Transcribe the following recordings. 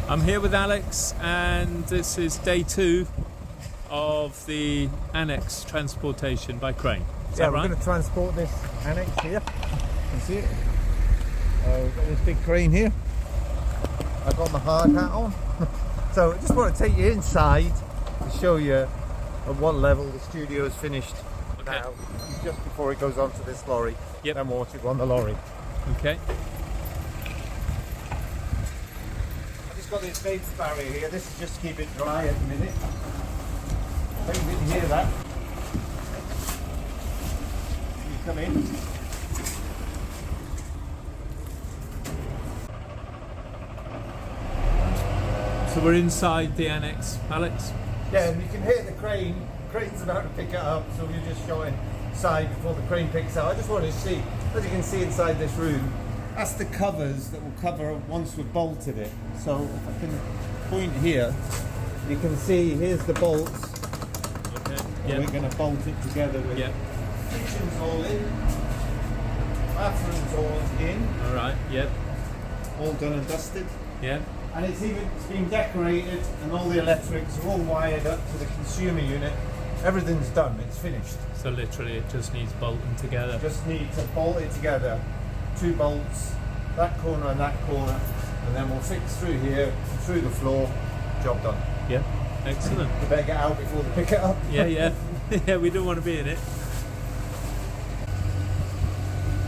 I'm here with Alex, and this is day 2 of the annex transportation by crane. Is that we're right? going to transport this annex here. You can see it. We've got this big crane here. I've got my hard hat on. So I just want to take you inside to show you at what level the studio is finished now, just before it goes onto this lorry. Yep. Then we'll watch it go on the lorry. Okay. I've just got this vapor barrier here. This is just to keep it dry at the minute. I think you can hear that. You come in. So we're inside the annex, Alex. Yeah, and you can hear the crane. The crane's about to pick it up, so we're just showing inside before the crane picks up. I just wanted to see, as you can see inside this room, that's the covers that will cover once we've bolted it. So if I can point here, you can see here's the bolts. Okay. We're going to bolt it together with kitchen's all in, bathroom's all in. All right. Yep. All done and dusted. Yeah. And it's been decorated, and all the electrics are all wired up to the consumer unit. Everything's done, it's finished. So literally, it just needs bolting together. Just need to bolt it together, 2 bolts, that corner and that corner, and then we'll fix through here, through the floor, job done. Yeah. Excellent. We better get out before they pick it up. Yeah. Yeah, we don't want to be in it.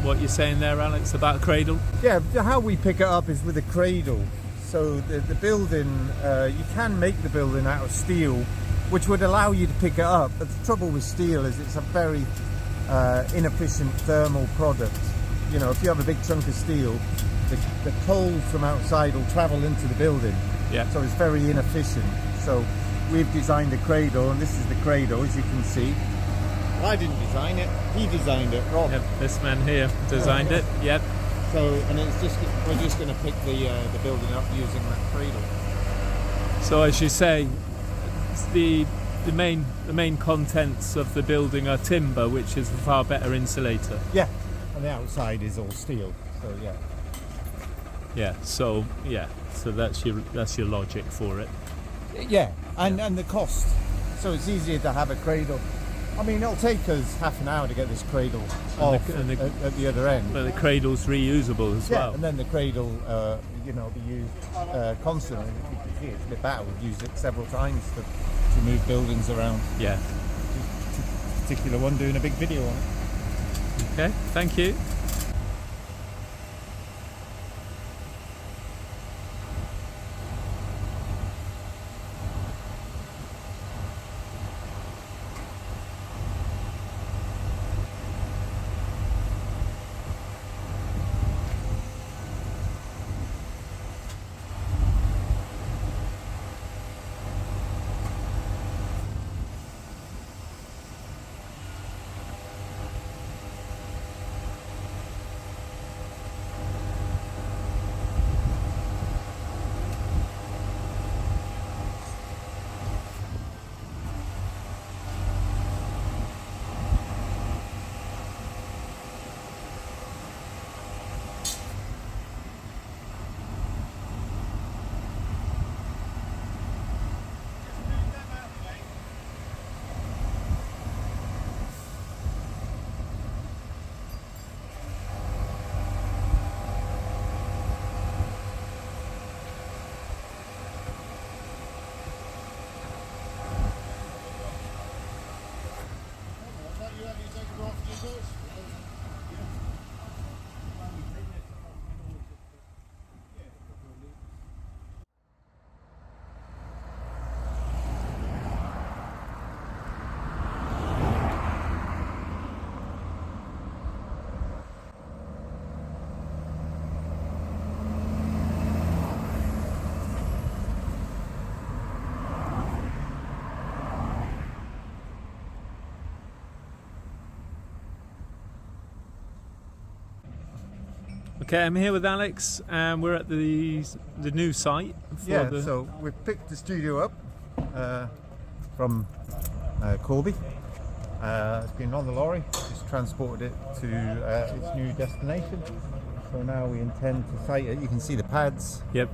What you're saying there, Alex, about cradle? Yeah, how we pick it up is with a cradle. So the building, you can make the building out of steel, which would allow you to pick it up. But the trouble with steel is it's a very inefficient thermal product. You know, if you have a big chunk of steel, the cold from outside will travel into the building. Yeah. So it's very inefficient. So we've designed a cradle, and this is the cradle, as you can see. I didn't design it, he designed it, Rob. Yep. This man here designed it. Yep. So, and we're just going to pick the building up using that cradle. So as you say, the main contents of the building are timber, which is a far better insulator. Yeah, and the outside is all steel. So yeah. So that's your logic for it. Yeah, and the cost. So it's easier to have a cradle. I mean, it'll take us half an hour to get this cradle off at the other end. But the cradle's reusable as well. And then the cradle, be used constantly. You can see it's a bit better. We've used it several times to move buildings around. Yeah. Particular one doing a big video on it. Okay, thank you. Okay, I'm here with Alex, and we're at the new site. So we've picked the studio up from Corby. It's been on the lorry, just transported it to its new destination. So now we intend to site it. You can see the pads. Yep.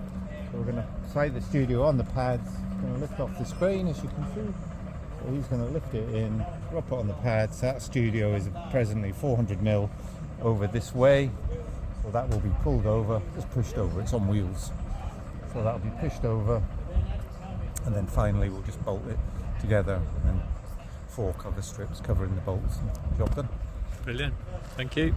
So we're going to site the studio on the pads. Going to lift off the screen, as you can see. So he's going to lift it in, drop it on the pads. That studio is presently 400mm over this way. So that will be pulled over, just pushed over. It's on wheels. So that'll be pushed over. And then finally we'll just bolt it together and 4 cover strips covering the bolts. Job done. Brilliant. Thank you.